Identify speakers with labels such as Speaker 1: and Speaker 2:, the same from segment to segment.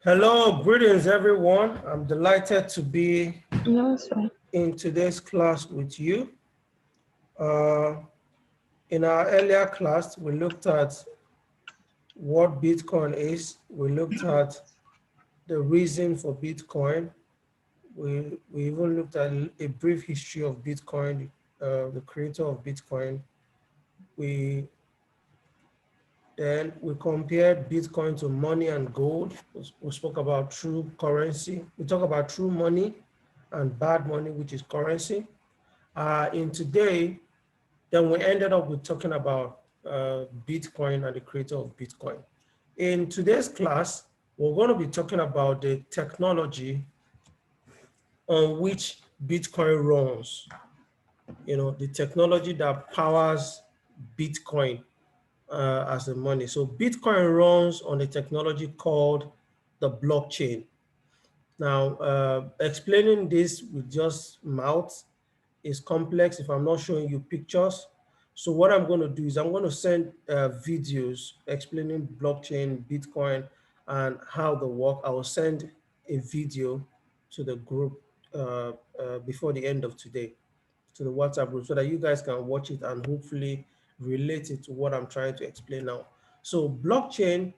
Speaker 1: Hello, greetings everyone. I'm delighted to be
Speaker 2: No, it's fine.
Speaker 1: in today's class with you. Uh, in our earlier class, we looked at what Bitcoin is. We looked at the reason for Bitcoin. We even looked at a brief history of Bitcoin, the creator of Bitcoin. We we compared Bitcoin to money and gold. We spoke about true currency. We talk about true money and bad money, which is currency. In today, then we ended up with talking about Bitcoin and the creator of Bitcoin. In today's class, we're going to be talking about the technology on which Bitcoin runs. You know, the technology that powers Bitcoin as a money. So Bitcoin runs on a technology called the blockchain. Now, explaining this with just mouth is complex if I'm not showing you pictures. So what I'm going to do is I'm going to send videos explaining blockchain, Bitcoin, and how they work. I will send a video to the group before the end of today, to the WhatsApp group, so that you guys can watch it and hopefully relate it to what I'm trying to explain now. So blockchain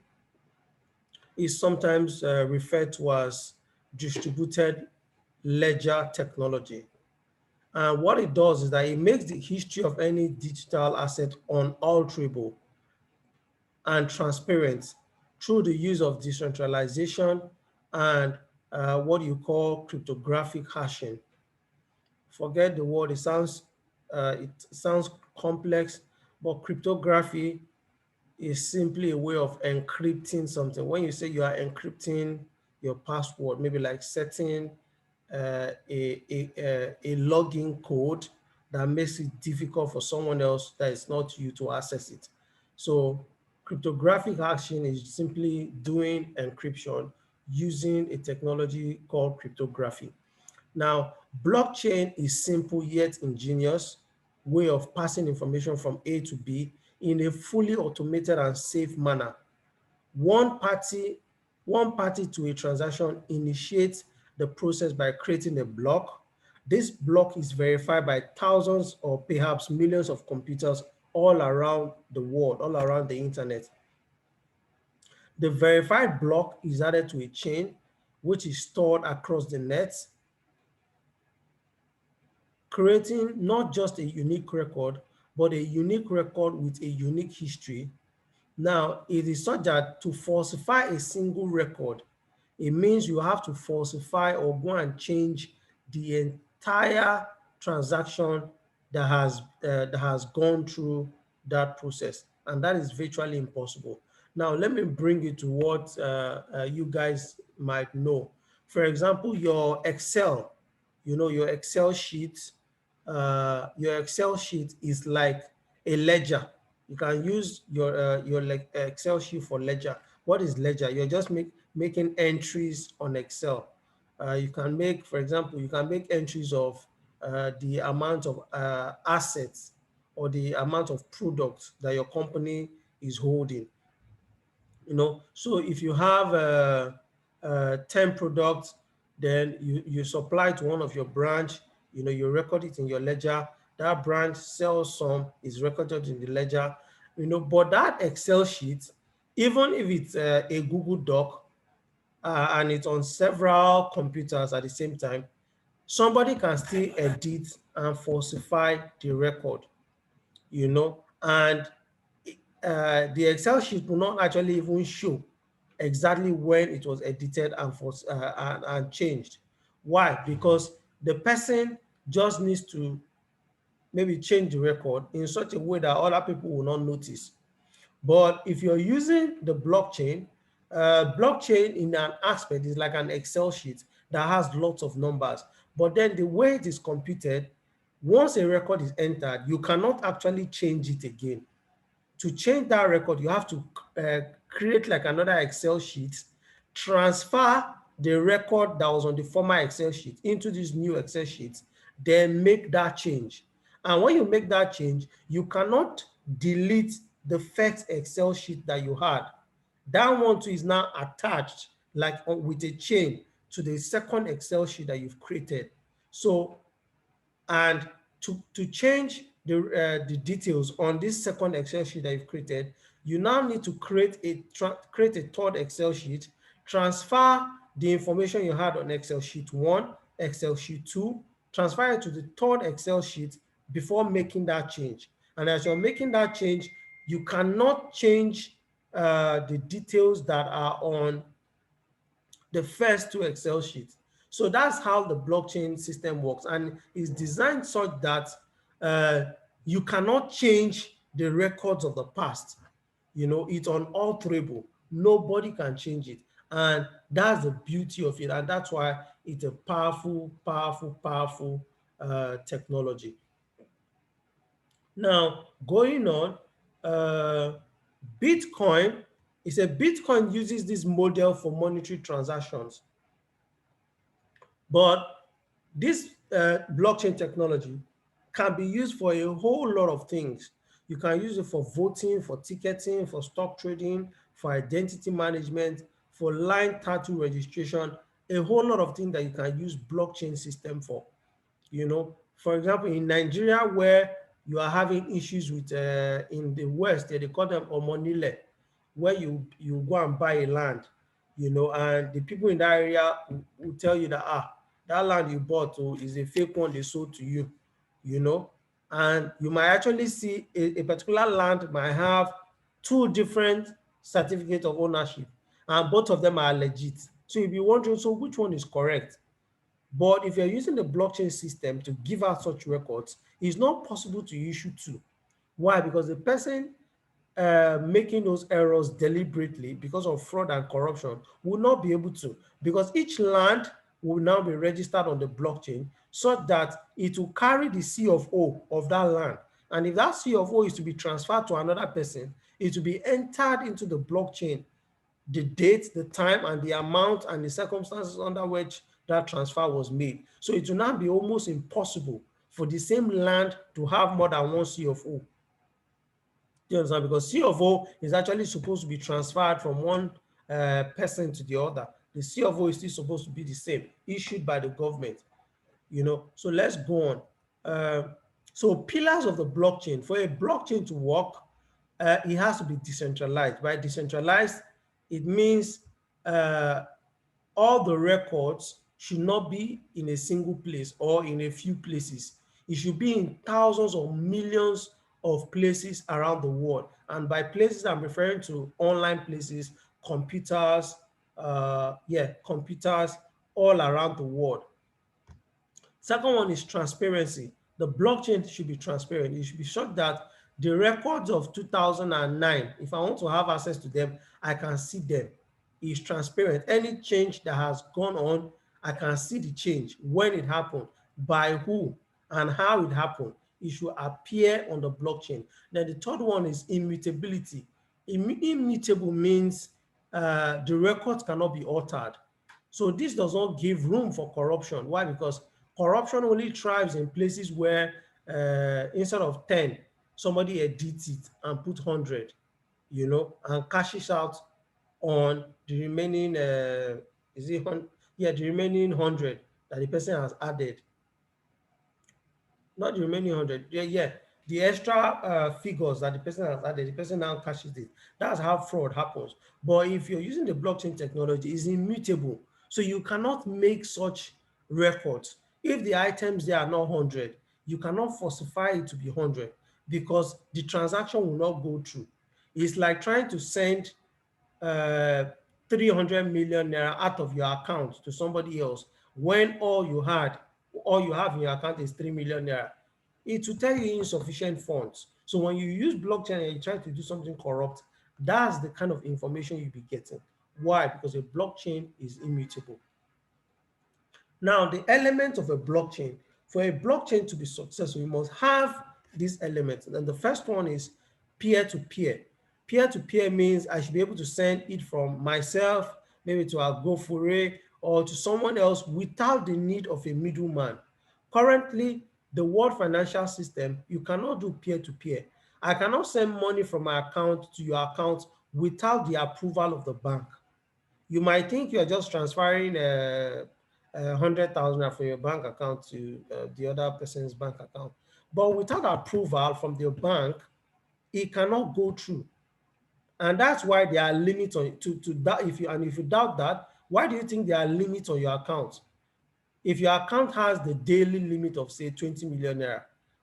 Speaker 1: is sometimes referred to as distributed ledger technology. And what it does is that it makes the history of any digital asset unalterable and transparent through the use of decentralization and what you call cryptographic hashing. Forget the word, it sounds complex, but cryptography is simply a way of encrypting something. When you say you are encrypting your password, maybe like setting a login code that makes it difficult for someone else that is not you to access it. So cryptographic hashing is simply doing encryption using a technology called cryptography. Now, blockchain is simple yet ingenious way of passing information from A to B in a fully automated and safe manner. One party, one party to a transaction initiates the process by creating a block. This block is verified by thousands or perhaps millions of computers all around the world, all around the internet. The verified block is added to a chain, which is stored across the net, creating not just a unique record, but a unique record with a unique history. Now, it is such that to falsify a single record, it means you have to falsify or go and change the entire transaction that has gone through that process, and that is virtually impossible. Now, let me bring you to what you guys might know. For example, your Excel, you know, your Excel sheet is like a ledger. You can use your like Excel sheet for ledger. What is ledger? You're just making entries on Excel. You can make, for example, you can make entries of the amount of assets or the amount of products that your company is holding. You know, so if you have 10 products, then you supply to one of your branch, you know, you record it in your ledger. That branch sells some, is recorded in the ledger, you know, but that Excel sheet, even if it's a Google Doc and it's on several computers at the same time, somebody can still edit and falsify the record, you know, and the Excel sheet will not actually even show exactly when it was edited and, and changed. Why? Because the person just needs to maybe change the record in such a way that other people will not notice. But if you're using the blockchain, blockchain in an aspect is like an Excel sheet that has lots of numbers. But then the way it is computed, once a record is entered, you cannot actually change it again. To change that record, you have to create like another Excel sheet, transfer the record that was on the former Excel sheet into this new Excel sheet, then make that change. And when you make that change, you cannot delete the first Excel sheet that you had. That one too is now attached like with a chain to the second Excel sheet that you've created. So, and to change the details on this second Excel sheet that you've created, you now need to create a third Excel sheet, transfer the information you had on Excel sheet 1, Excel sheet 2, transfer it to the third Excel sheet before making that change. And as you're making that change, you cannot change the details that are on the first two Excel sheets. So that's how the blockchain system works, and is designed such that uh, you cannot change the records of the past. You know, it's unalterable. Nobody can change it. And that's the beauty of it. And that's why it's a powerful, powerful, powerful technology. Now, going on, uh, Bitcoin Bitcoin uses this model for monetary transactions. But this blockchain technology can be used for a whole lot of things. You can use it for voting, for ticketing, for stock trading, for identity management, for line tattoo registration, a whole lot of things that you can use blockchain system for. You know, for example, in Nigeria, where you are having issues with in the West, they call them omonile, where you go and buy a land, you know, and the people in that area will tell you that that land you bought is a fake one they sold to you, you know, and you might actually see a particular land might have two different certificates of ownership, and both of them are legit. So you'll be wondering, so which one is correct? But if you're using the blockchain system to give out such records, it's not possible to issue two. Why? Because the person making those errors deliberately because of fraud and corruption will not be able to, because each land will now be registered on the blockchain so that it will carry the C of O of that land. And if that C of O is to be transferred to another person, it will be entered into the blockchain, the date, the time, and the amount and the circumstances under which that transfer was made. So it will now be almost impossible for the same land to have more than one C of O. Do you understand? Because C of O is actually supposed to be transferred from one person to the other. The C of O is still supposed to be the same, issued by the government. You know, so let's go on. So pillars of the blockchain. For a blockchain to work, it has to be decentralized. By decentralized, it means uh, all the records should not be in a single place or in a few places. It should be in thousands or millions of places around the world. And by places, I'm referring to online places, computers, computers all around the world. Second one is transparency. The blockchain should be transparent. It should be sure that the records of 2009, if I want to have access to them, I can see them. It's transparent. Any change that has gone on, I can see the change, when it happened, by who, and how it happened. It should appear on the blockchain. Then the third one is immutability. Immutable means the records cannot be altered. So this does not give room for corruption. Why? Because corruption only thrives in places where instead of 10, somebody edits it and put 100, you know, and cashes out on the remaining, the remaining 100 that the person has added. Not the remaining 100. Yeah. The extra figures that the person has added, the person now cashes it. That's how fraud happens. But if you're using the blockchain technology, it's immutable. So you cannot make such records. If the items there are not 100, you cannot falsify it to be 100 because the transaction will not go through. It's like trying to send uh, 300 million naira out of your account to somebody else when all you have in your account is 3 million naira. It will tell you insufficient funds. So when you use blockchain and you try to do something corrupt, that's the kind of information you'll be getting. Why? Because a blockchain is immutable. Now, the elements of a blockchain, for a blockchain to be successful, you must have these elements. And the first one is peer-to-peer. Peer-to-peer means I should be able to send it from myself, maybe to Agofure, or to someone else without the need of a middleman. Currently, the world financial system, you cannot do peer-to-peer. I cannot send money from my account to your account without the approval of the bank. You might think you are just transferring 100,000 from your bank account to the other person's bank account, but without approval from the bank, it cannot go through. And that's why there are limits on to that. If you doubt that, why do you think there are limits on your account? If your account has the daily limit of say 20 million naira,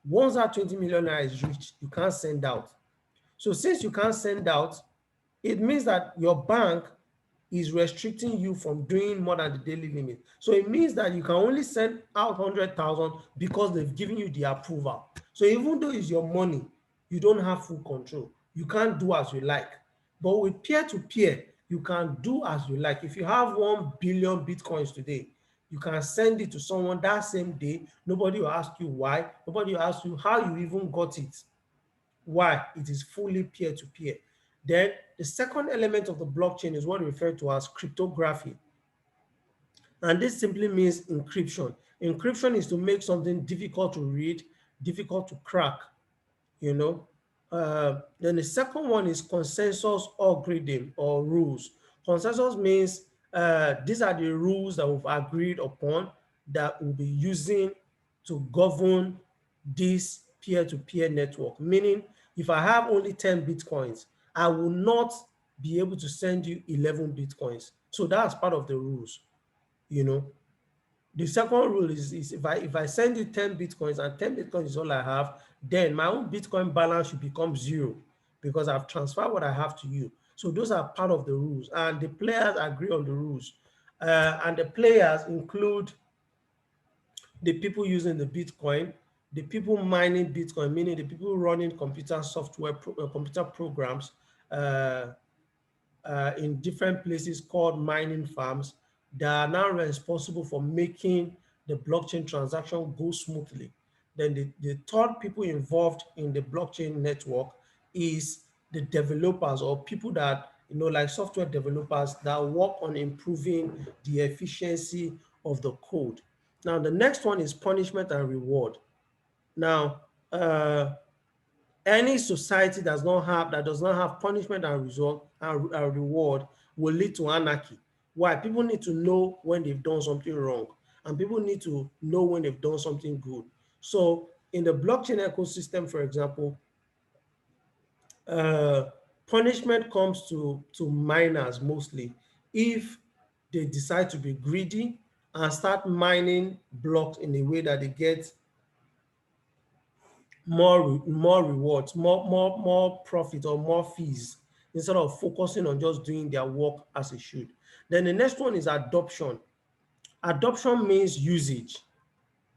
Speaker 1: once that 20 million naira is reached, you can't send out. So since you can't send out, it means that your bank is restricting you from doing more than the daily limit. So it means that you can only send out 100,000 because they've given you the approval. So even though it's your money, you don't have full control. You can't do as you like. But with peer-to-peer, you can do as you like. If you have 1 billion Bitcoins today, you can send it to someone that same day. Nobody will ask you why. Nobody will ask you how you even got it. Why? It is fully peer-to-peer. Then the second element of the blockchain is what we refer to as cryptography. And this simply means encryption. Encryption is to make something difficult to read, difficult to crack, you know. Then the second one is consensus algorithm or rules. Consensus means these are the rules that we've agreed upon that we'll be using to govern this peer-to-peer network. Meaning, if I have only 10 Bitcoins, I will not be able to send you 11 Bitcoins. So that's part of the rules, you know. The second rule is if I send you 10 Bitcoins and 10 Bitcoins is all I have, then my own Bitcoin balance should become zero because I've transferred what I have to you. So those are part of the rules, and the players agree on the rules. And the players include the people using the Bitcoin, the people mining Bitcoin, meaning the people running computer software, computer programs, uh, in different places called mining farms that are now responsible for making the blockchain transaction go smoothly. Then the third people involved in the blockchain network is the developers or people that, like software developers that work on improving the efficiency of the code. Now, the next one is punishment and reward. Now, any society does not have punishment and result and reward will lead to anarchy. Why? People need to know when they've done something wrong, and people need to know when they've done something good. So in the blockchain ecosystem, for example, uh, punishment comes to miners mostly if they decide to be greedy and start mining blocks in a way that they get more rewards, more profit or more fees instead of focusing on just doing their work as it should. Then the next one is adoption. Adoption means usage.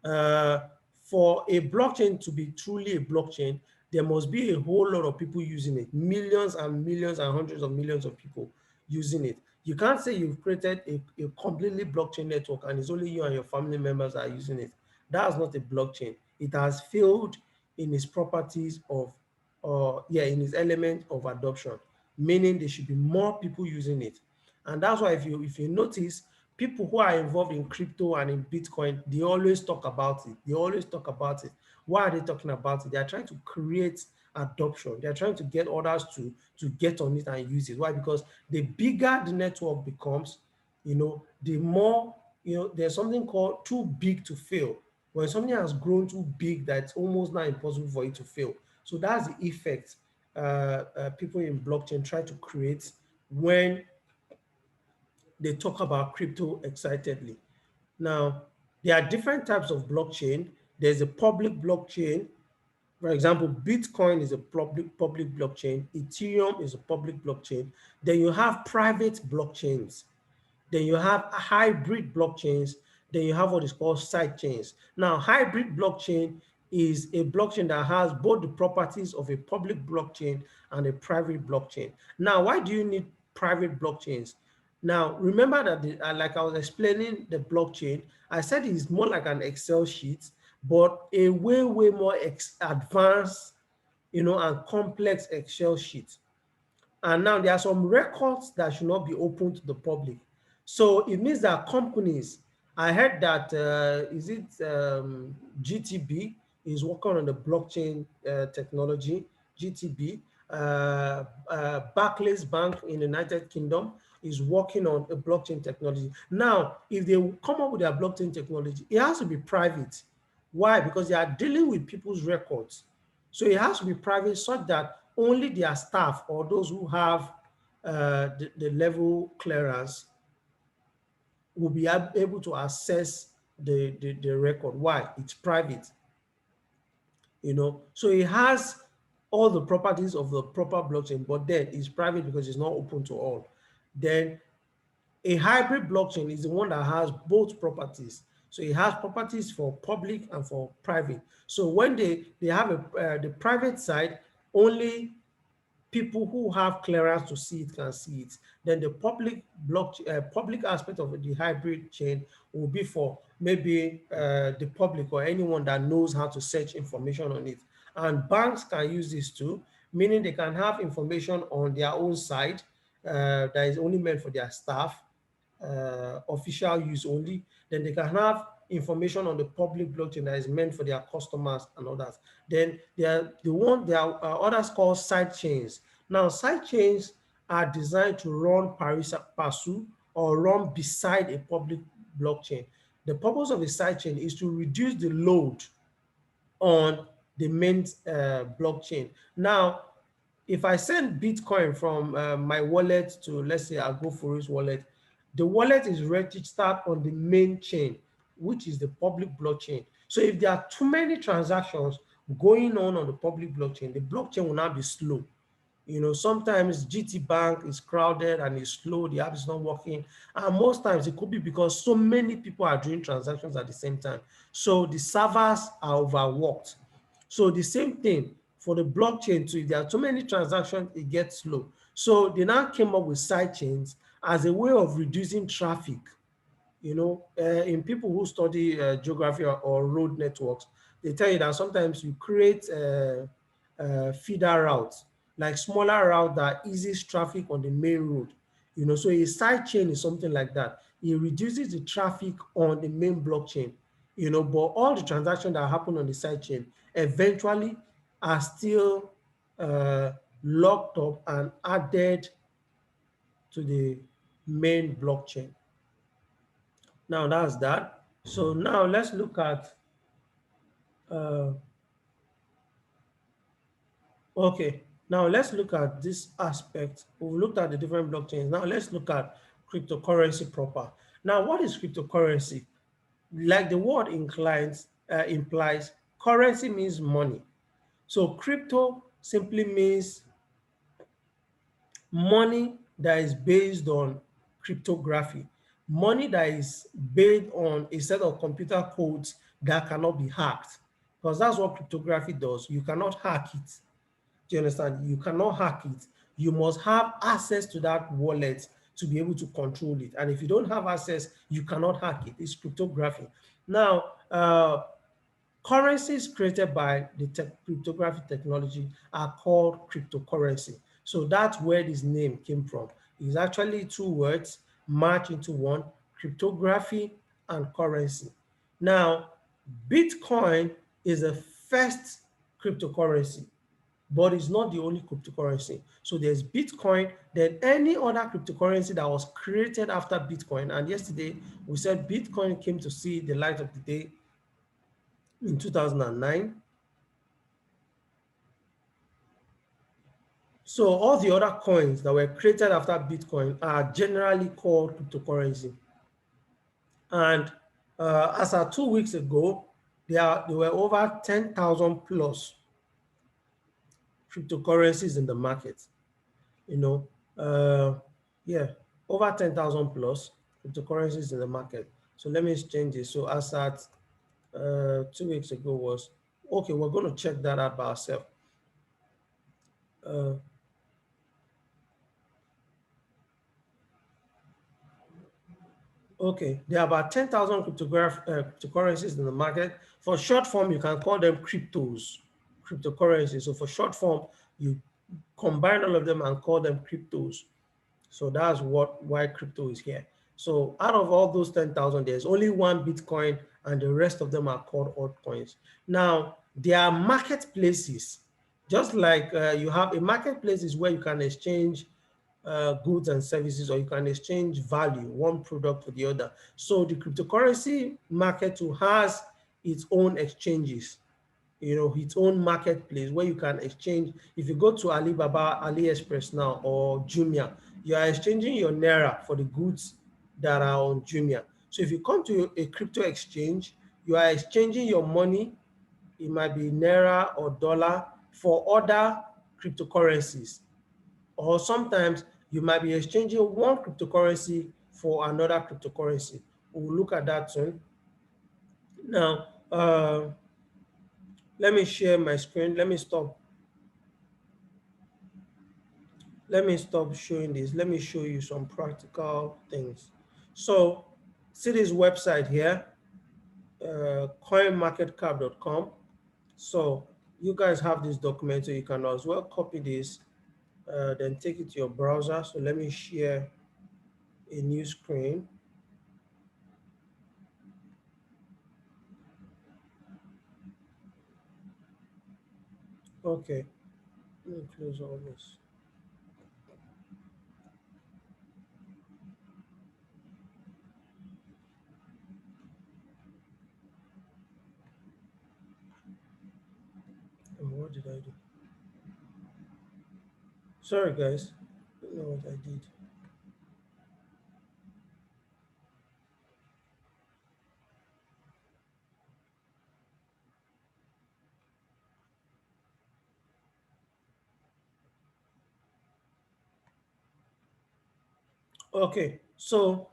Speaker 1: uh, for a blockchain to be truly a blockchain, there must be a whole lot of people using it, millions and millions and hundreds of millions of people using it. You can't say you've created a completely blockchain network and it's only you and your family members that are using it. That's not a blockchain. It has failed in its properties of, in its element of adoption, meaning there should be more people using it. And that's why if you notice, people who are involved in crypto and in Bitcoin, they always talk about it. They always talk about it. Why are they talking about it? They are trying to create adoption. They are trying to get others to get on it and use it. Why? Because the bigger the network becomes, the more, there's something called too big to fail. When something has grown too big, that it's almost now impossible for it to fail. So that's the effect people in blockchain try to create when they talk about crypto excitedly. Now, there are different types of blockchain. There's a public blockchain. For example, Bitcoin is a public blockchain. Ethereum is a public blockchain. Then you have private blockchains. Then you have hybrid blockchains. Then you have what is called sidechains. Now, hybrid blockchain is a blockchain that has both the properties of a public blockchain and a private blockchain. Now, why do you need private blockchains? Now, remember that like I was explaining the blockchain, I said it's more like an Excel sheet, but a way, way more advanced, and complex Excel sheet. And now there are some records that should not be open to the public. So it means that companies, I heard that, is it GTB is working on the blockchain technology, GTB. Barclays Bank in the United Kingdom is working on a blockchain technology. Now, if they come up with their blockchain technology, it has to be private. Why? Because they are dealing with people's records. So it has to be private such that only their staff or those who have the level clearance will be able to access the record. Why? It's private. So it has all the properties of the proper blockchain, but then it's private because it's not open to all. Then a hybrid blockchain is the one that has both properties. So it has properties for public and for private. So when they have the private side, only people who have clearance to see it can see it. Then the public aspect of the hybrid chain will be for maybe the public or anyone that knows how to search information on it. And banks can use this too, meaning they can have information on their own side that is only meant for their staff, official use only. Then they can have information on the public blockchain that is meant for their customers and others. Then there are others called sidechains. Now, sidechains are designed to run pari-passu or run beside a public blockchain. The purpose of a sidechain is to reduce the load on the main blockchain. Now, if I send Bitcoin from my wallet to, let's say, Agofori's wallet, the wallet is registered on the main chain, which is the public blockchain. So if there are too many transactions going on the public blockchain, the blockchain will not be slow. Sometimes GT Bank is crowded and it's slow, the app is not working. And most times it could be because so many people are doing transactions at the same time. So the servers are overworked. So the same thing for the blockchain too. If there are too many transactions, it gets slow. So they now came up with sidechains as a way of reducing traffic. In people who study geography or road networks, they tell you that sometimes you create feeder routes, like smaller route that eases traffic on the main road. So a side chain is something like that. It reduces the traffic on the main blockchain, but all the transactions that happen on the side chain eventually are still locked up and added to the main blockchain. Now that's that. So now let's look at okay, now let's look at this aspect. We've looked at the different blockchains. Now let's look at cryptocurrency proper. Now, what is cryptocurrency? Like the word implies, currency means money. So crypto simply means money that is based on cryptography, money that is based on a set of computer codes that cannot be hacked, because that's what cryptography does. You cannot hack it. Do you understand? You cannot hack it. You must have access to that wallet to be able to control it. And if you don't have access, you cannot hack it. It's cryptography. Now, currencies created by the cryptography technology are called cryptocurrency. So that's where this name came from. It's actually two words merged into one: cryptography and currency. Now, Bitcoin is the first cryptocurrency, but it's not the only cryptocurrency. So there's Bitcoin, then any other cryptocurrency that was created after Bitcoin. And yesterday we said Bitcoin came to see the light of the day in 2009. So all the other coins that were created after Bitcoin are generally called cryptocurrency. And as of 2 weeks ago, there were over 10,000 plus cryptocurrencies in the market. Yeah, over 10,000 plus cryptocurrencies in the market. So let me change this. So as at 2 weeks ago was, okay, we're going to check that out by ourselves. Okay, there are about 10,000 cryptocurrencies in the market. For short form, you can call them cryptocurrencies. So for short form, you combine all of them and call them cryptos. So that's why crypto is here. So out of all those 10,000, there's only one Bitcoin and the rest of them are called altcoins. Now, there are marketplaces Just like you have a marketplace is where you can exchange goods and services, or you can exchange value, one product for the other. So the cryptocurrency market too has its own exchanges, its own marketplace where you can exchange. If you go to Alibaba, AliExpress now, or Jumia, you are exchanging your Naira for the goods that are on Jumia. So if you come to a crypto exchange, you are exchanging your money, it might be Naira or dollar, for other cryptocurrencies. Or sometimes you might be exchanging one cryptocurrency for another cryptocurrency. We'll look at that soon. Now, let me share my screen. Let me stop showing this. Let me show you some practical things. So, see this website here, coinmarketcap.com. So, you guys have this document, so you can as well copy this, then take it to your browser. So, let me share a new screen. Okay, let me close all this. Oh, what did I do? Sorry, guys. I don't know what I did. Okay, so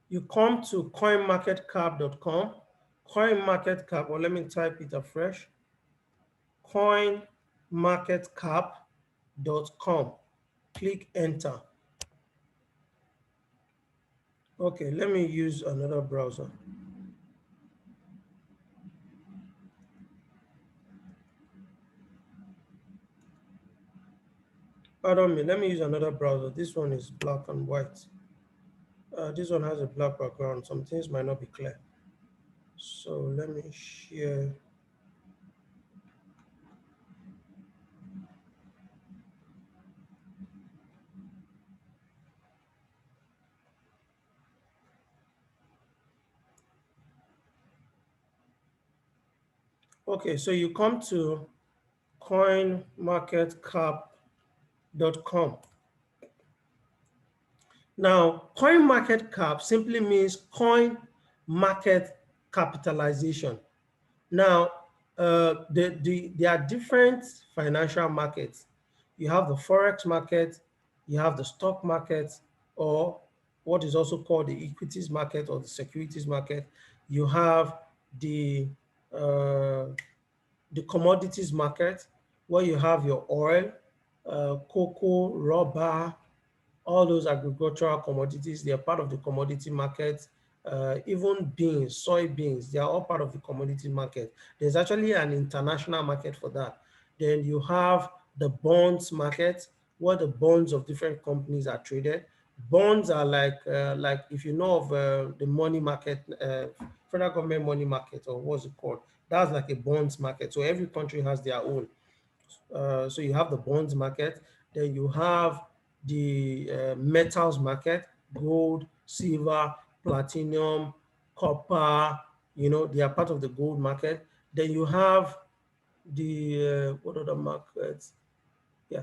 Speaker 1: you come to coinmarketcap.com. Coinmarketcap, or let me type it afresh. Coinmarketcap.com. Click enter. Okay, let me use another browser. Pardon me, let me use another browser. This one is black and white. This one has a black background. Some things might not be clear. So let me share. Okay, so you come to coinmarketcap.com. Now, coin market cap simply means coin market capitalization. Now, there are different financial markets. You have the forex market, you have the stock market, or what is also called the equities market or the securities market. You have the uh, the commodities market, where you have your oil, cocoa, rubber, all those agricultural commodities. They are part of the commodity market. Even beans, soybeans, they are all part of the commodity market. There's actually an international market for that. Then you have the bonds market, where the bonds of different companies are traded. Bonds are like if you know of the money market, federal government money market, or what's it called? That's like a bonds market. So every country has their own. So you have the bonds market, then you have the metals market, gold, silver, platinum, copper, they are part of the gold market. Then you have the, what other markets? Yeah.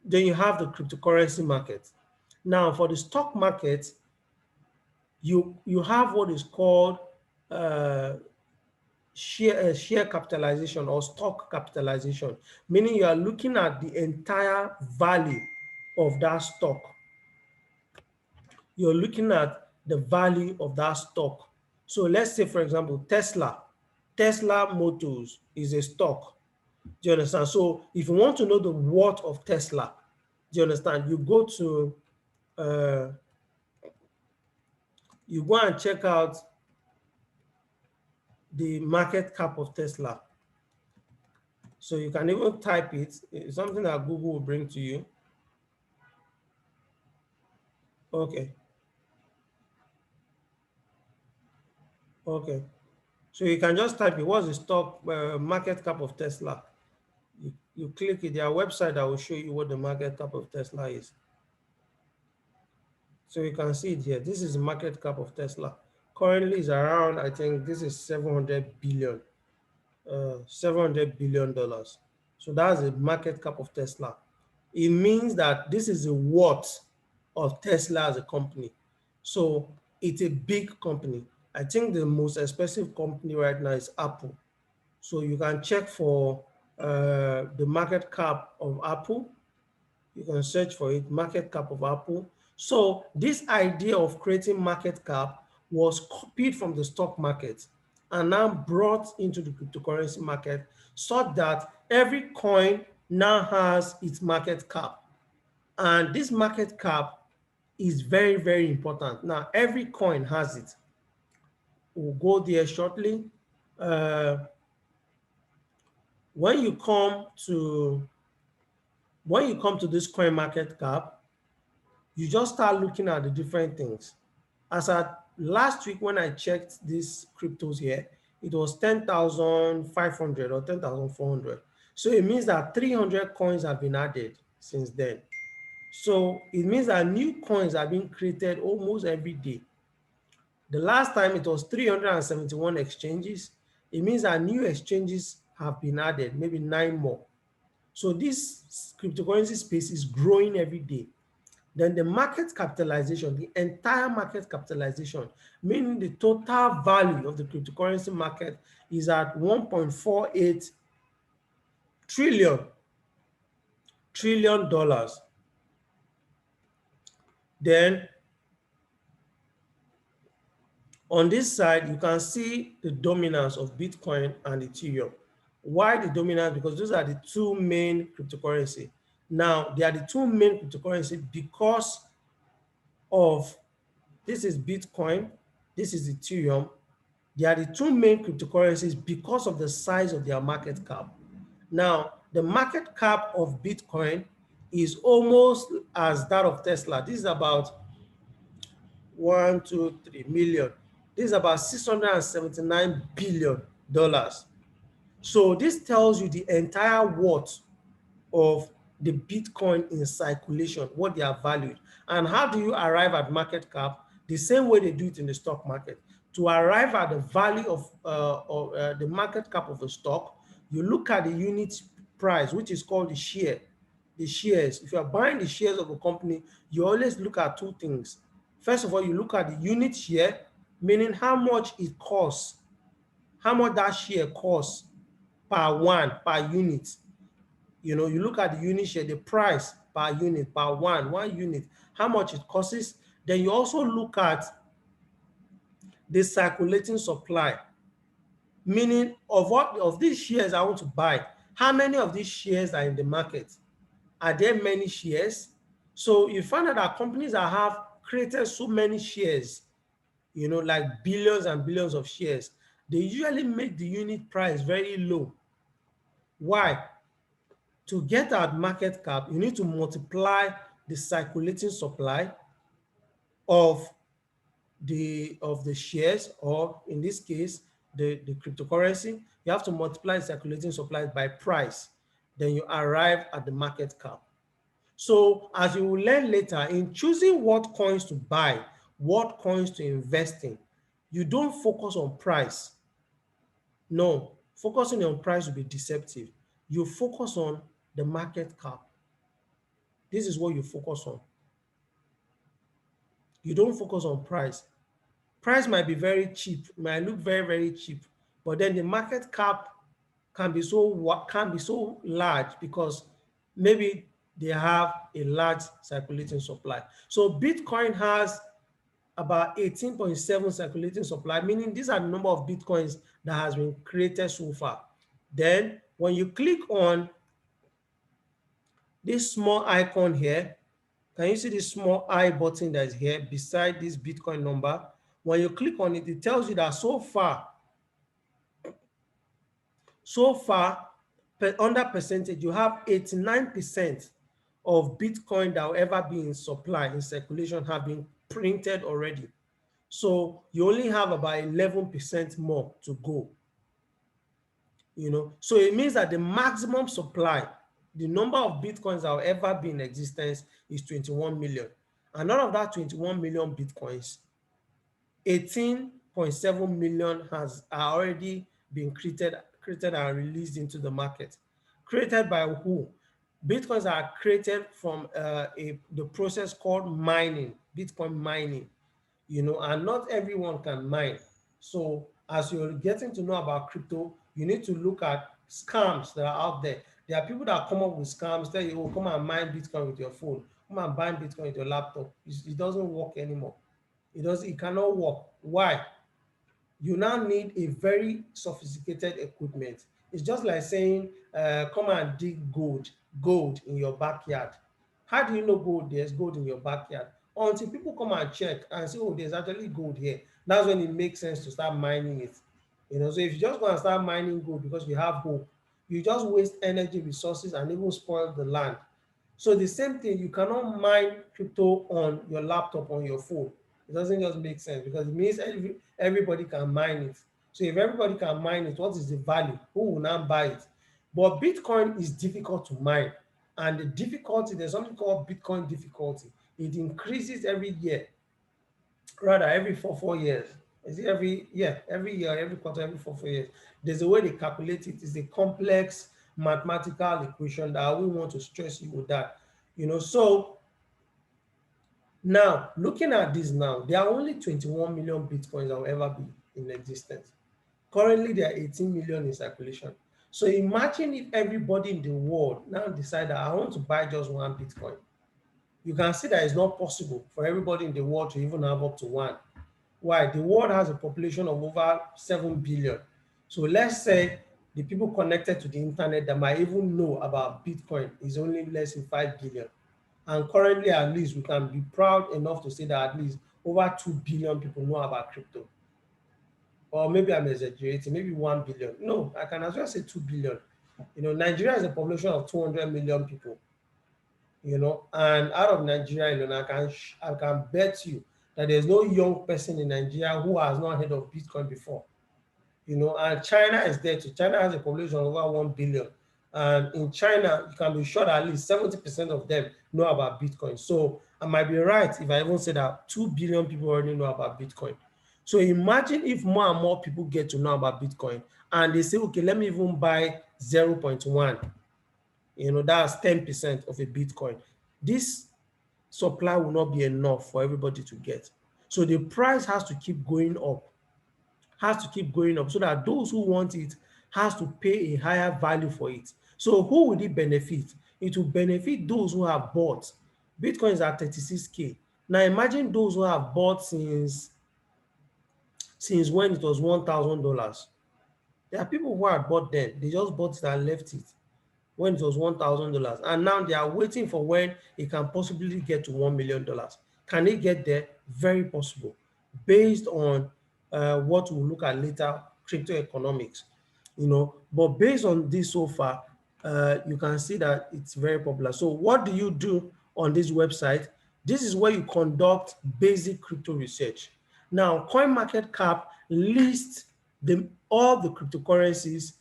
Speaker 1: Then you have the cryptocurrency market. Now for the stock market, you have what is called uh, share capitalization or stock capitalization, meaning you are looking at the entire value of that stock. You're looking at the value of that stock. So let's say, for example, Tesla Motors is a stock. Do you understand? So if you want to know the worth of Tesla, do you understand? Uh, you go and check out the market cap of Tesla. So you can even type it. It's something that Google will bring to you. Okay. Okay. So you can just type it. What's the stock market cap of Tesla? You click it, their website that will show you what the market cap of Tesla is. So you can see it here. This is the market cap of Tesla. Currently is around, I think this is 700 billion, $700 billion. So that's the market cap of Tesla. It means that this is the worth of Tesla as a company. So it's a big company. I think the most expensive company right now is Apple. So you can check for the market cap of Apple. You can search for it, market cap of Apple. So this idea of creating market cap was copied from the stock market and now brought into the cryptocurrency market so that every coin now has its market cap. And this market cap is very, very important. Now, every coin has it. We'll go there shortly. Uh, when you come to this coin market cap, you just start looking at the different things. As at last week when I checked these cryptos here, it was 10,500 or 10,400. So it means that 300 coins have been added since then. So it means that new coins are being created almost every day. The last time it was 371 exchanges. It means that new exchanges have been added, maybe 9 more. So this cryptocurrency space is growing every day. Then the market capitalization, the entire market capitalization, meaning the total value of the cryptocurrency market is at 1.48 trillion dollars. Then on this side, you can see the dominance of Bitcoin and Ethereum. Why the dominance? Because those are the two main cryptocurrency. Now, they are the two main cryptocurrency because of this is Bitcoin, this is Ethereum. They are the two main cryptocurrencies because of the size of their market cap. Now, the market cap of Bitcoin is almost as that of Tesla. This is about 1, 2, 3 million. This is about $679 billion. So this tells you the entire worth of the Bitcoin in circulation, what they are valued. And how do you arrive at market cap? The same way they do it in the stock market. To arrive at the value of the market cap of a stock, you look at the unit price, which is called the share. The shares. If you are buying the shares of a company, you always look at two things. First of all, you look at the unit share, meaning how much it costs, how much that share costs per unit. You know, you look at the unit share, the price per unit, per one unit, how much it costs. Then you also look at the circulating supply, meaning of what of these shares I want to buy, how many of these shares are in the market? Are there many shares? So you find out that companies that have created so many shares, you know, like billions and billions of shares, they usually make the unit price very low. Why? To get at market cap, you need to multiply the circulating supply of the shares, or in this case, the cryptocurrency. You have to multiply the circulating supply by price. Then you arrive at the market cap. So as you will learn later, in choosing what coins to buy, what coins to invest in, you don't focus on price. No, focusing on price will be deceptive. You focus on the market cap. This is what you focus on. You don't focus on price. Price might be very cheap, might look very, very cheap, but then the market cap can be so large because maybe they have a large circulating supply. So Bitcoin has about 18.7 circulating supply, meaning these are the number of Bitcoins that has been created so far. Then when you click on this small icon here, can you see this small I button that is here beside this Bitcoin number? When you click on it, it tells you that so far, under percentage, you have 89% of Bitcoin that will ever be in supply, in circulation, have been printed already. So you only have about 11% more to go. You know, so it means that the maximum supply the number of Bitcoins that will ever be in existence is 21 million. And out of that 21 million Bitcoins, 18.7 million has already been created and released into the market. Created by who? Bitcoins are created from the process called mining, Bitcoin mining, and not everyone can mine. So as you're getting to know about crypto, you need to look at scams that are out there. There are people that come up with scams, tell you, oh, come and mine Bitcoin with your phone, come and buy Bitcoin with your laptop. It doesn't work anymore. It cannot work. Why? You now need a very sophisticated equipment. It's just like saying, come and dig gold in your backyard. How do you know there's gold in your backyard? Until people come and check and say, oh, there's actually gold here. That's when it makes sense to start mining it. So if you just go and start mining gold because you have hope, you just waste energy, resources, and even spoil the land. So the same thing, you cannot mine crypto on your laptop, on your phone. It doesn't just make sense because it means everybody can mine it. So if everybody can mine it, what is the value? Who will now buy it? But Bitcoin is difficult to mine. And the difficulty, there's something called Bitcoin difficulty. It increases every year, rather every 4 years. Is it every year, every quarter, every 4 years? There's a way they calculate it. It's a complex mathematical equation that I wouldn't want to stress you with that. So now looking at this now, there are only 21 million Bitcoins that will ever be in existence. Currently, there are 18 million in circulation. So imagine if everybody in the world now decide that I want to buy just one Bitcoin. You can see that it's not possible for everybody in the world to even have up to one. Why? The world has a population of over 7 billion. So let's say the people connected to the internet that might even know about Bitcoin is only less than 5 billion. And currently, at least, we can be proud enough to say that at least over 2 billion people know about crypto. Or maybe I'm exaggerating, maybe 1 billion. No, I can as well say 2 billion. Nigeria is a population of 200 million people. And out of Nigeria, I can bet you that there's no young person in Nigeria who has not heard of Bitcoin before. And China is there too. China has a population of over 1 billion. And in China, you can be sure that at least 70% of them know about Bitcoin. So I might be right if I even say that 2 billion people already know about Bitcoin. So imagine if more and more people get to know about Bitcoin and they say, okay, let me even buy 0.1. That's 10% of a Bitcoin. This supply will not be enough for everybody to get. So the price has to keep going up, so that those who want it has to pay a higher value for it. So who will it benefit? It will benefit those who have bought. Bitcoin is at 36K. Now imagine those who have bought since when it was $1,000. There are people who had bought then. They just bought it and left it when it was $1,000. And now they are waiting for when it can possibly get to $1 million. Can it get there? Very possible, based on what we'll look at later, crypto economics. But based on this so far, you can see that it's very popular. So what do you do on this website? This is where you conduct basic crypto research. Now, CoinMarketCap lists all the cryptocurrencies.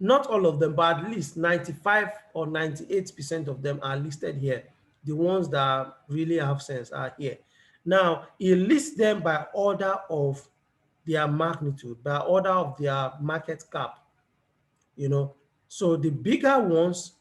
Speaker 1: Not all of them, but at least 95 or 98% of them are listed here. The ones that really have sense are here. Now, it lists them by order of their magnitude, by order of their market cap. So the bigger ones,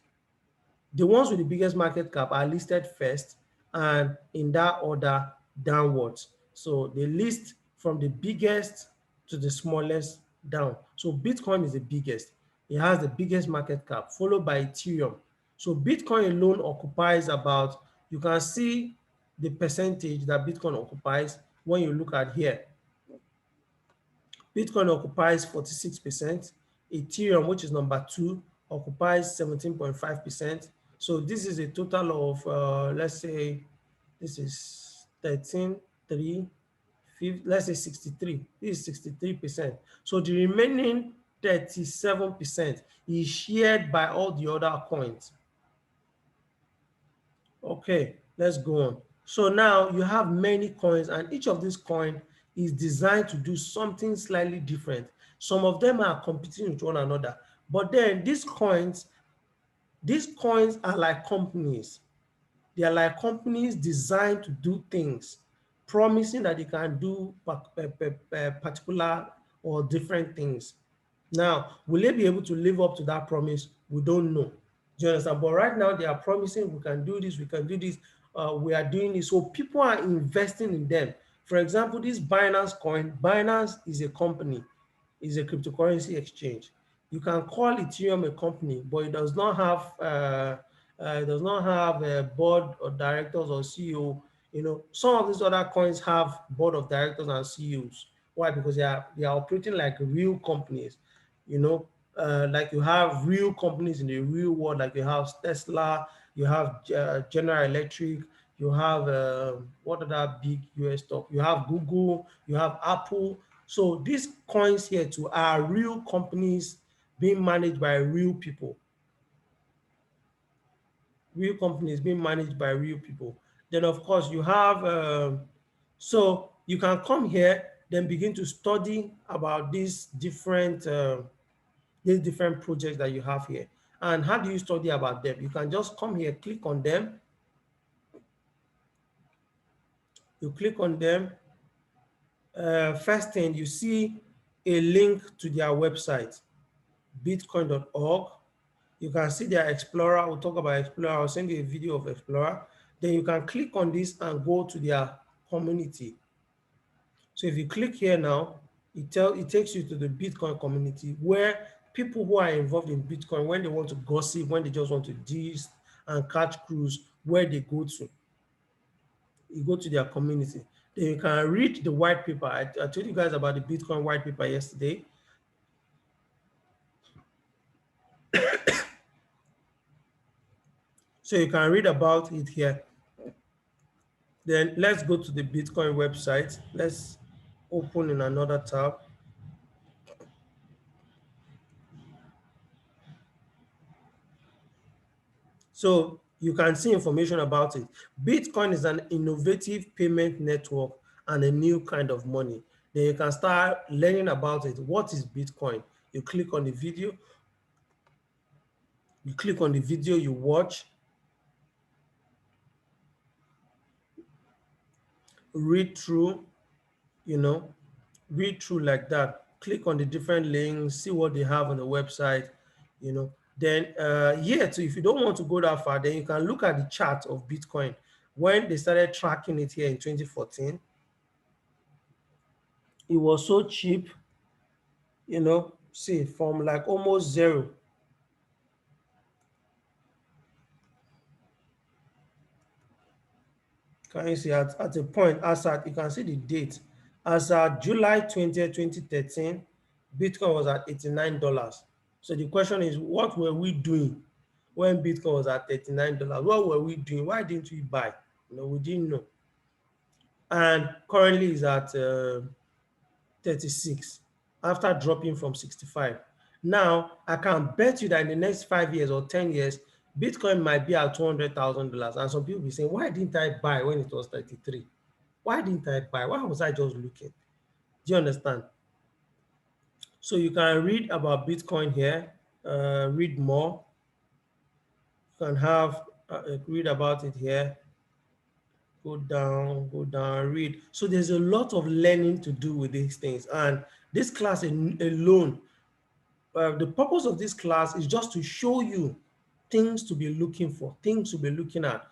Speaker 1: the ones with the biggest market cap are listed first, and in that order downwards. So they list from the biggest to the smallest down. So Bitcoin is the biggest. It has the biggest market cap, followed by Ethereum. So Bitcoin alone occupies about, you can see the percentage that Bitcoin occupies when you look at here. Bitcoin occupies 46%. Ethereum, which is number 2, occupies 17.5%. So this is a total of, let's say, this is 13, 3, 5, let's say 63. This is 63%. So the remaining 37% is shared by all the other coins. Okay, let's go on. So now you have many coins, and each of these coins is designed to do something slightly different. Some of them are competing with one another, but then these coins, These coins are like companies. They are like companies designed to do things, promising that they can do particular or different things. Now, will they be able to live up to that promise? We don't know. Do you understand? But right now, they are promising we can do this, we can do this, we are doing this. So people are investing in them. For example, this Binance coin, Binance is a company, is a cryptocurrency exchange. You can call Ethereum a company, but it does not have a board of directors or CEO. You know, some of these other coins have board of directors and CEOs. Why? Because they are operating like real companies. You know, like you have real companies in the real world, like you have Tesla, you have General Electric, you have what other big US stock? You have Google, you have Apple. So these coins here too are real companies being managed by real people. Real companies being managed by real people. Then of course you have so you can come here, then begin to study about these different projects that you have here. And how do you study about them? You can just come here, click on them. You click on them. First thing, you see a link to their website, bitcoin.org. You can see their Explorer. We'll talk about Explorer. I'll send you a video of Explorer. Then you can click on this and go to their community. So if you click here now, it takes you to the Bitcoin community where people who are involved in Bitcoin, when they want to gossip, when they just want to gist and catch crews, where they go to. You go to their community. Then you can read the white paper. I told you guys about the Bitcoin white paper yesterday. So you can read about it here. Then let's go to the Bitcoin website. Let's open in another tab. So you can see information about it. Bitcoin is an innovative payment network and a new kind of money. Then you can start learning about it. What is Bitcoin? You click on the video. You click on the video, you watch, read through, you know, read through like that. Click on the different links, see what they have on the website, you know. Then here too, if you don't want to go that far, then you can look at the chart of Bitcoin. When they started tracking it here in 2014, it was so cheap, you know, see, from like almost zero. Can you see at a point, you can see the date, as at July 20th, 2013, Bitcoin was at $89. So the question is, what were we doing when Bitcoin was at $39? What were we doing? Why didn't we buy? You know, we didn't know. And currently is at 36 after dropping from 65. Now, I can bet you that in the next 5 years or 10 years, Bitcoin might be at $200,000. And some people will be saying, why didn't I buy when it was 33? Why didn't I buy? Why was I just looking? Do you understand? So you can read about Bitcoin here, read more. You can have read about it here. Go down, read. So there's a lot of learning to do with these things. And this class alone, the purpose of this class is just to show you things to be looking for, things to be looking at.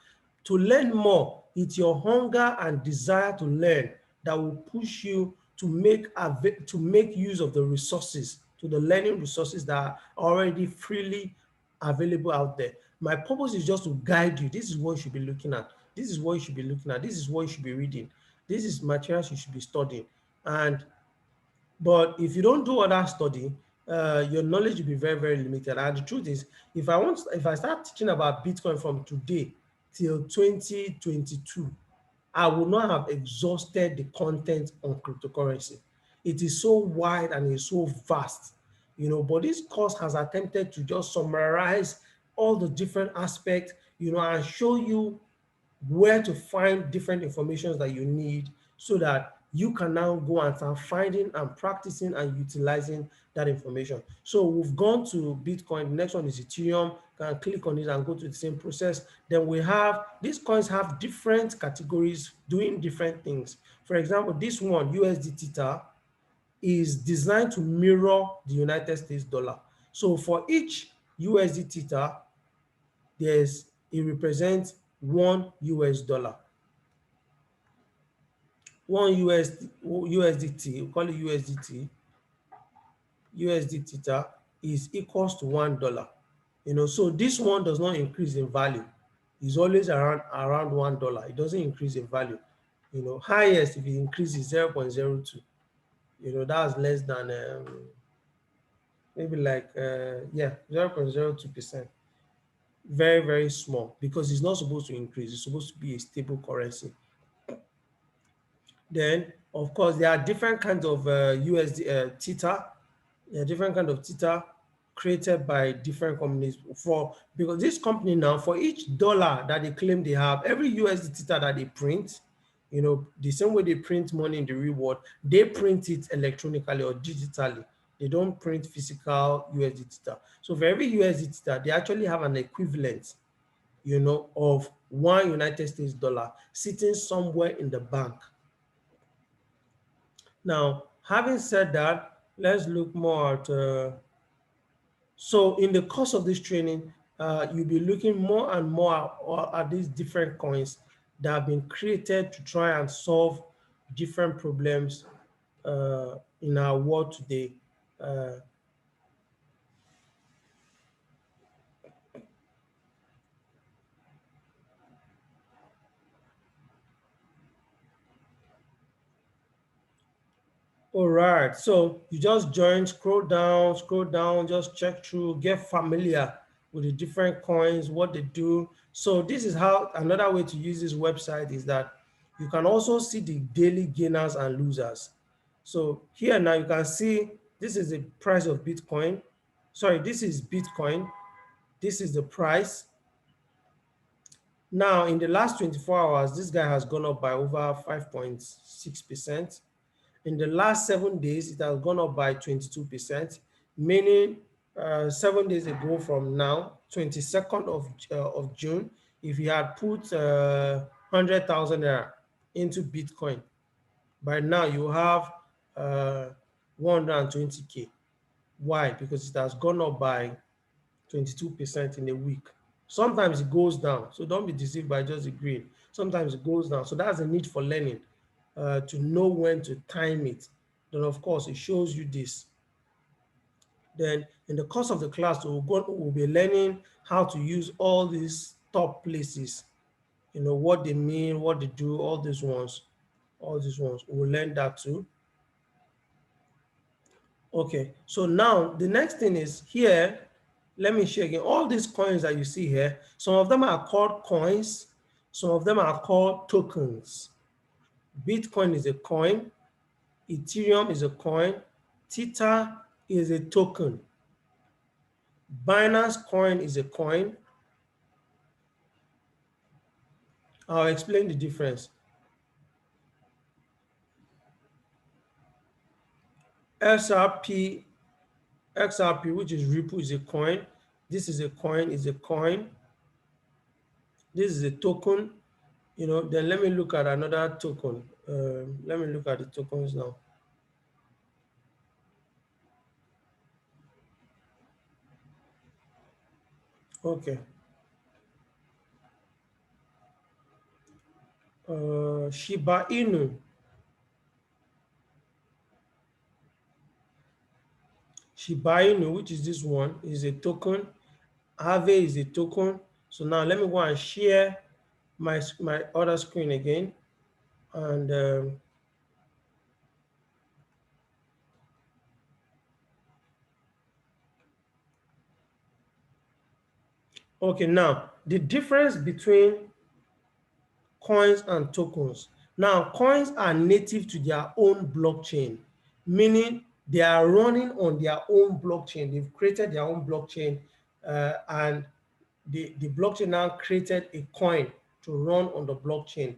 Speaker 1: To learn more, it's your hunger and desire to learn that will push you to make use of the resources, to the learning resources that are already freely available out there. My purpose is just to guide you. This is what you should be looking at. This is what you should be looking at. This is what you should be reading. This is materials you should be studying. But if you don't do other study, your knowledge will be very, very limited. And the truth is, if I start teaching about Bitcoin from today till 2022, I will not have exhausted the content on cryptocurrency. It is so wide and it's so vast, you know. But this course has attempted to just summarize all the different aspects, you know, and show you where to find different informations that you need so that you can now go and start finding and practicing and utilizing that information. So we've gone to Bitcoin. The next one is Ethereum. Can click on it and go to the same process. Then we have, these coins have different categories doing different things. For example, this one, USD Theta, is designed to mirror the United States dollar. So for each USD Theta, it represents $1. One USDT, we call it USDT, USD Theta is equals to $1. So this one does not increase in value. It's always around $1. It doesn't increase in value. Highest if it increases 0.02. That's less than maybe like yeah, 0.02%. Very, very small, because it's not supposed to increase. It's supposed to be a stable currency. Then, of course, there are different kinds of USD Theta. There are different kinds of Theta created by different companies. Because this company now, for each dollar that they claim they have, every USD Theta that they print, the same way they print money in the real world, they print it electronically or digitally. They don't print physical USD Theta. So for every USD Theta, they actually have an equivalent, of one United States dollar sitting somewhere in the bank. Now, having said that, let's look more at, so in the course of this training, you'll be looking more and more at these different coins that have been created to try and solve different problems in our world today. All right, so you just join, scroll down, just check through, get familiar with the different coins, what they do. So this is how, another way to use this website is that you can also see the daily gainers and losers. So here now you can see this is the price of Bitcoin. Sorry, this is Bitcoin. This is the price. Now in the last 24 hours, this guy has gone up by over 5.6%. In the last 7 days, it has gone up by 22%, meaning 7 days ago from now, 22nd of June, if you had put 100,000 naira into Bitcoin, by now you have 120K. Why? Because it has gone up by 22% in a week. Sometimes it goes down, so don't be deceived by just the green. Sometimes it goes down, so that's the need for learning, to know when to time it. Then of course it shows you this. Then in the course of the class, we'll be learning how to use all these top places, what they mean, what they do, all these ones. We'll learn that too. Okay, so now the next thing is here, let me share again. All these coins that you see here, some of them are called coins, some of them are called tokens. Bitcoin is a coin, Ethereum is a coin, Theta is a token, Binance coin is a coin. I'll explain the difference. XRP, which is Ripple, is a coin. This is a coin, This is a token. Then let me look at another token. Let me look at the tokens now. Okay. Shiba Inu. Shiba Inu, which is this one, is a token. Aave is a token. So now let me go and share my other screen again. And okay, now the difference between coins and tokens. Now, coins are native to their own blockchain, meaning they are running on their own blockchain. They've created their own blockchain, and the blockchain now created a coin to run on the blockchain.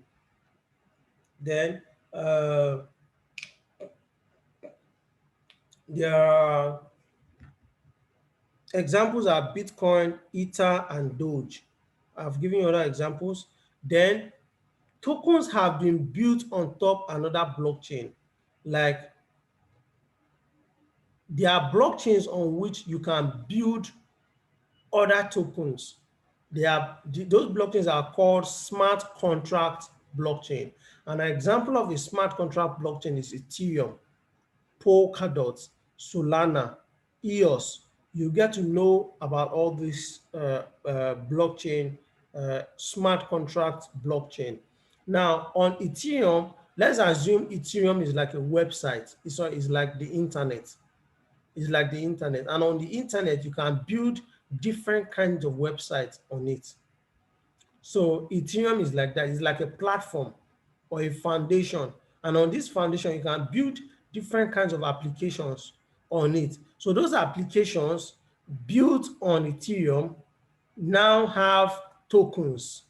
Speaker 1: Then There are examples are Bitcoin, Ether, and Doge. I've given you other examples. Then tokens have been built on top another blockchain. Like there are blockchains on which you can build other tokens. Those blockchains are called smart contract blockchain. An example of a smart contract blockchain is Ethereum, Polkadot, Solana, EOS. You get to know about all these blockchain, smart contract blockchain. Now, on Ethereum, let's assume Ethereum is like a website. It's like the internet. It's like the internet. And on the internet, you can build different kinds of websites on it. So Ethereum is like that. It's like a platform or a foundation. And on this foundation, you can build different kinds of applications on it. So those applications built on Ethereum now have tokens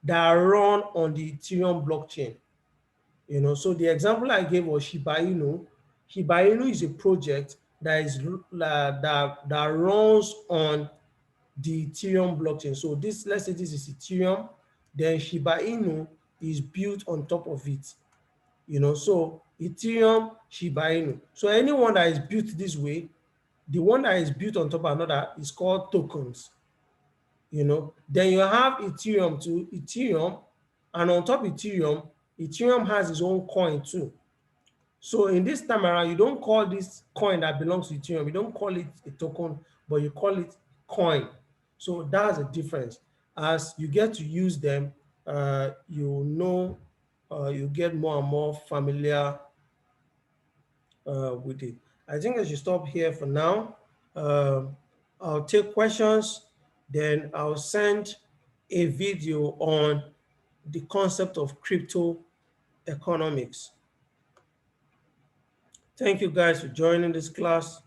Speaker 1: that run on the Ethereum blockchain. So the example I gave was Shiba Inu. Shiba Inu is a project that runs on the Ethereum blockchain. So let's say this is Ethereum, then Shiba Inu is built on top of it. So Ethereum, Shiba Inu. So anyone that is built this way, the one that is built on top of another is called tokens. Then you have Ethereum to Ethereum, and on top of Ethereum, Ethereum has its own coin too. So in this time around, you don't call this coin that belongs to Ethereum, you don't call it a token, but you call it coin. So that's the difference. As you get to use them, you get more and more familiar with it. I think I should stop here for now. I'll take questions, then I'll send a video on the concept of crypto economics. Thank you guys for joining this class.